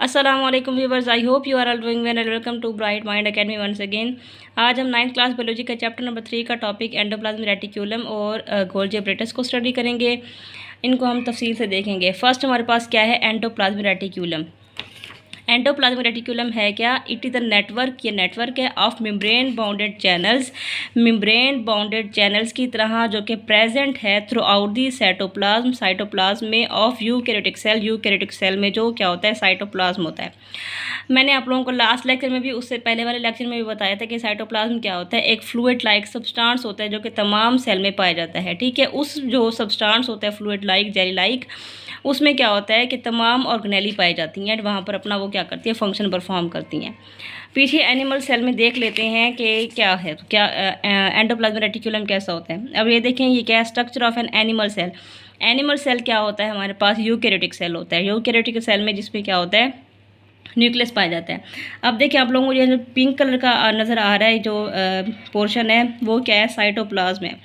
अस्सलामुअलैकुम viewers, I hope you are all doing well and welcome to Bright Mind Academy once again. आज हम 9th class biology का chapter number 3 का topic endoplasmic reticulum और Golgi apparatus को study करेंगे। इनको हम तफसील से देखेंगे। फर्स्ट हमारे पास क्या है एंडोप्लाज्मिक रेटिक्यूलम। एंडोप्लाज्मिक रेटिक्यूलम है क्या? इट इज़ द नेटवर्क, ये नेटवर्क है of membrane bounded channels, membrane bounded channels की तरह जो कि प्रेजेंट है throughout the cytoplasm, cytoplasm में of eukaryotic cell. Eukaryotic cell में जो क्या होता है साइटोप्लाज्म होता है। मैंने आप लोगों को लास्ट लेक्चर में भी, उससे पहले वाले लेक्चर में भी बताया था कि साइटोप्लाज्म क्या होता है, एक फ्लूइड लाइक सब्सटेंस होता है जो कि तमाम सेल में पाया जाता है। ठीक है, उस जो सब्सटेंस होता है फ्लूइड लाइक, जेली लाइक, उसमें क्या होता है कि तमाम ऑर्गेनेली पाई जाती हैं, वहाँ पर अपना वो क्या करती है फंक्शन परफॉर्म करती हैं। पीछे एनिमल सेल में देख लेते हैं कि क्या है, तो क्या एंडोप्लाज्मिक रेटिक्यूलम कैसा होता है। अब ये देखें, ये क्या है structure of an animal cell. Animal cell क्या होता है, हमारे पास यूकैरियोटिक सेल होता है। यूकैरियोटिक सेल में जिसमें क्या होता है न्यूक्लियस पाया जाता है। अब देखिए आप लोगों को ये जो पिंक कलर का नज़र आ रहा है जो पोर्शन है वो क्या है साइटोप्लाज्म है।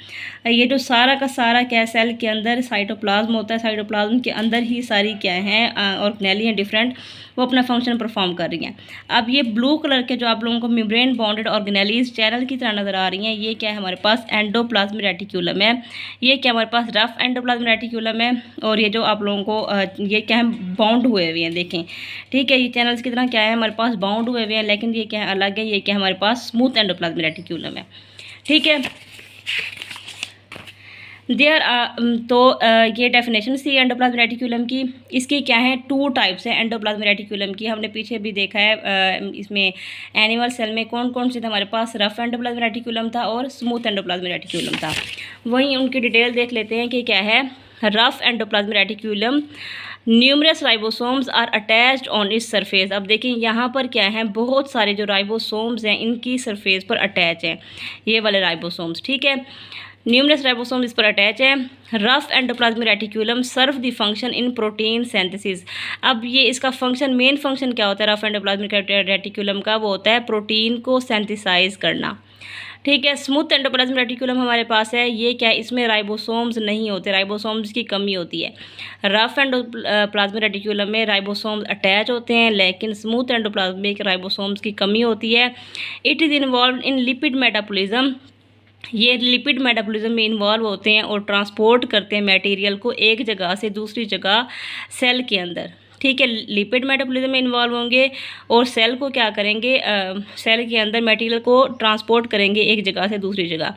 ये जो सारा का सारा क्या है सेल के अंदर साइटोप्लाज्म होता है। साइटोप्लाज्म के अंदर ही सारी क्या हैं ऑर्गेनेली हैं डिफरेंट, वो अपना फंक्शन परफॉर्म कर रही हैं। अब ये ब्लू कलर के जो आप लोगों को मेम्ब्रेन बाउंडेड ऑर्गेनेलीज चैनल की तरह नज़र आ रही हैं, ये क्या है हमारे पास एंडोप्लाज्मिक रेटिक्यूलम है। ये क्या हमारे पास रफ एंडोप्लाज्मिक रेटिक्यूलम है। और ये जो आप लोगों को ये क्या है बाउंड हुए हुए हैं, देखें। ठीक है, ये चैनल्स की तरह क्या है हमारे पास बाउंड हुए हुए हैं, लेकिन ये क्या है अलग है। ये क्या हमारे पास स्मूथ एंडोप्लाज्मिक रेटिक्यूलम है। ठीक है, ये डेफिनेशन सी एंडोप्लाज्मिक रेटिक्यूलम की। इसकी क्या है टू टाइप्स है एंडोप्लाज्मिक रेटिक्यूलम की। हमने पीछे भी देखा है इसमें एनिमल सेल में कौन कौन से थे हमारे पास, रफ एंडोप्लाज्मिक रेटिक्यूलम था और स्मूथ एंडोप्लाज्मिक रेटिक्यूलम था। वहीं उनकी डिटेल देख लेते हैं कि क्या है। Rough endoplasmic reticulum, numerous ribosomes are attached on इस सरफेस। अब देखिए यहाँ पर क्या है, बहुत सारे जो राइबोसोम्स हैं इनकी सरफेस पर अटैच हैं, ये वाले राइबोसोम्स। ठीक है, न्यूमरस राइबोसोम्स इस पर अटैच है। Rough endoplasmic reticulum serve the function in protein synthesis. अब ये इसका फंक्शन, मेन फंक्शन क्या होता है रफ एंडोप्लाज्मिक रेटिक्यूलम का, वो होता है प्रोटीन को सिंथेसाइज करना। ठीक है, स्मूथ एंडोप्लाज्मिक रेटिक्यूलम हमारे पास है, ये क्या है इसमें राइबोसोम्स नहीं होते, राइबोसोम्स की कमी होती है। रफ एंडोप्लाज्मिक रेटिक्यूलम में राइबोसोम्स अटैच होते हैं, लेकिन स्मूथ एंडोप्लाज्मिक राइबोसोम्स की कमी होती है। It is involve in lipid metabolism, ये लिपिड मेटाबॉलिज्म में इन्वॉल्व होते हैं और ट्रांसपोर्ट करते हैं मटेरियल को एक जगह से दूसरी जगह सेल के अंदर। ठीक है, लिपिड मेटाबॉलिज्म में इन्वॉल्व होंगे और सेल को क्या करेंगे, सेल के अंदर मटेरियल को ट्रांसपोर्ट करेंगे एक जगह से दूसरी जगह।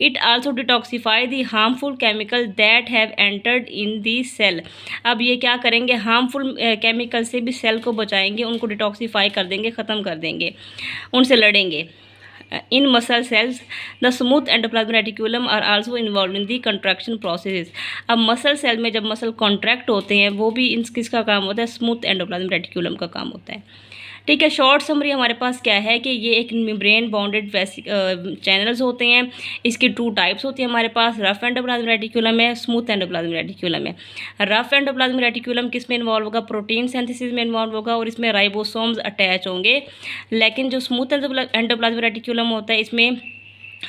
It also detoxify the harmful chemical that have entered in the cell. अब ये क्या करेंगे, हार्मफुल केमिकल से भी सेल को बचाएंगे, उनको डिटॉक्सिफाई कर देंगे, ख़त्म कर देंगे, उनसे लड़ेंगे। In muscle cells the smooth endoplasmic reticulum are also involve in the contraction process. अब मसल सेल में जब मसल कॉन्ट्रैक्ट होते हैं वो भी किसका काम होता है, स्मूथ एंडोप्लाज्मिक रेटिक्यूलम का काम होता है। ठीक है, शॉर्ट समरी हमारे पास क्या है कि ये एक मेम्ब्रेन बाउंडेड चैनल्स होते हैं। इसकी टू टाइप्स होती हैं हमारे पास, रफ एंडोप्लाज्मिक रेटिक्यूलम है, स्मूथ एंडोप्लाज्मिक रेटिक्यूलम है। रफ एंडोप्लाज्मिक रेटिक्यूलम किस में इन्वॉल्व होगा, प्रोटीन सिंथेसिस में इन्वॉल्व होगा और इसमें राइबोसोम्स अटैच होंगे। लेकिन जो स्मूथ एंडोप्लाज्मिक रेटिक्यूलम होता है इसमें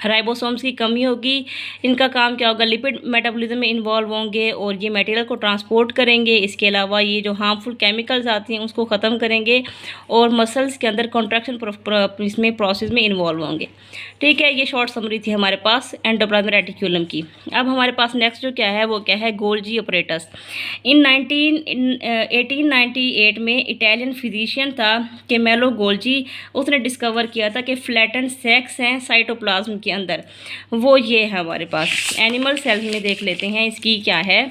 राइबोसोम्स की कमी होगी। इनका काम क्या होगा, लिपिड मेटाबॉलिज्म में इन्वॉल्व होंगे और ये मटेरियल को ट्रांसपोर्ट करेंगे। इसके अलावा ये जो हार्मफुल केमिकल्स आती हैं उसको ख़त्म करेंगे और मसल्स के अंदर कॉन्ट्रैक्शन इसमें प्रोसेस में इन्वॉल्व होंगे। ठीक है, ये शॉर्ट समरी थी हमारे पास एंडोप्लाज्मिक रेटिक्यूलम की। अब हमारे पास नेक्स्ट जो क्या है वो क्या है, गोल्गी अपरेटस। इन 1898 में इटालियन फिजिशियन था कैमेलो गोल्जी, उसने डिस्कवर किया था कि फ्लैटेंड सेक्स हैं साइटोप्लाज्म के अंदर। वो ये है हमारे पास एनिमल सेल्स में देख लेते हैं इसकी क्या है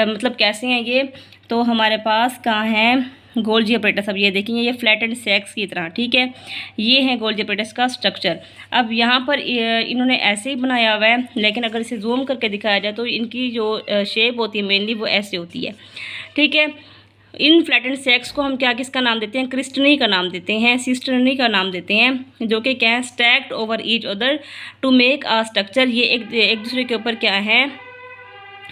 मतलब कैसे हैं ये। तो हमारे पास कहाँ है गोल्गी अपरेटस। अब ये देखेंगे ये फ्लैटेंड सेक्स की तरह। ठीक है, ये है गोल्गी अपरेटस का स्ट्रक्चर। अब यहाँ पर इन्होंने ऐसे ही बनाया हुआ है, लेकिन अगर इसे जूम करके दिखाया जाए तो इनकी जो शेप होती है मेनली वो ऐसे होती है। ठीक है, इन फ्लैटेंड सेक्स को हम क्या किसका नाम देते हैं, क्रिस्टनी का नाम देते हैं, सिस्टर्नी का नाम देते हैं, जो कि क्या है stacked over each other to make a structure. ये एक दूसरे के ऊपर क्या है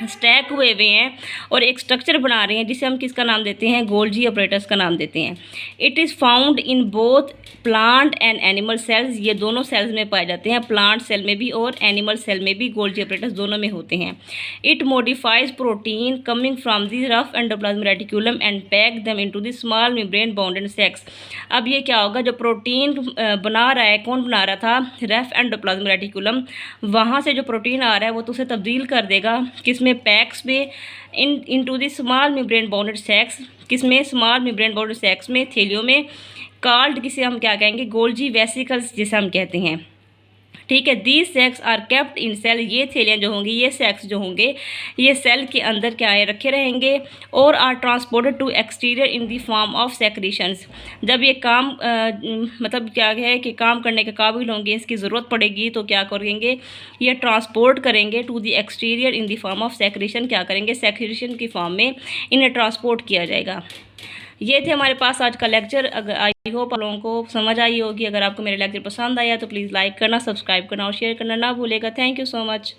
स्टैक हुए हुए हैं और एक स्ट्रक्चर बना रहे हैं जिसे हम किसका नाम देते हैं, गोल्जी ऑपरेटर्स का नाम देते हैं। It is found in both plant and animal cells, ये दोनों सेल्स में पाए जाते हैं, प्लांट सेल में भी और एनिमल सेल में भी गोल्जी ऑपरेटर्स दोनों में होते हैं। It modifies protein coming from the rough endoplasmic reticulum and pack them into the small membrane bounded sacs. अब ये क्या होगा, जो प्रोटीन बना रहा है, कौन बना रहा था, रफ एंडोप्लाज्मिक रेटिकुलम, वहाँ से जो प्रोटीन आ रहा है वो तो उसे तब्दील कर देगा किसमें, पैक्स में, into the small membrane bounded sacs, किसमें, स्मॉल मेम्ब्रेन बाउंडेड सैक्स में, थैलियों में, कॉल्ड किसे हम क्या कहेंगे, गोल्जी वेसिकल्स जिसे हम कहते हैं। ठीक है, these sacs are kept in cell, ये थैलियाँ जो होंगी, ये सैक्स जो होंगे, ये सेल के अंदर क्या है, रखे रहेंगे और are transported to exterior in the form of secretions. जब ये काम मतलब क्या है कि काम करने के काबिल होंगे, इसकी ज़रूरत पड़ेगी तो क्या करेंगे, ये ट्रांसपोर्ट करेंगे to the exterior in the form of secretion, क्या करेंगे, सेक्रीशन की फॉर्म में इन्हें ट्रांसपोर्ट किया जाएगा। ये थे हमारे पास आज का लेक्चर। अगर आई होप आप लोगों को समझ आई होगी। अगर आपको मेरे लेक्चर पसंद आया तो प्लीज़ लाइक करना, सब्सक्राइब करना और शेयर करना ना भूलेगा। Thank you so much.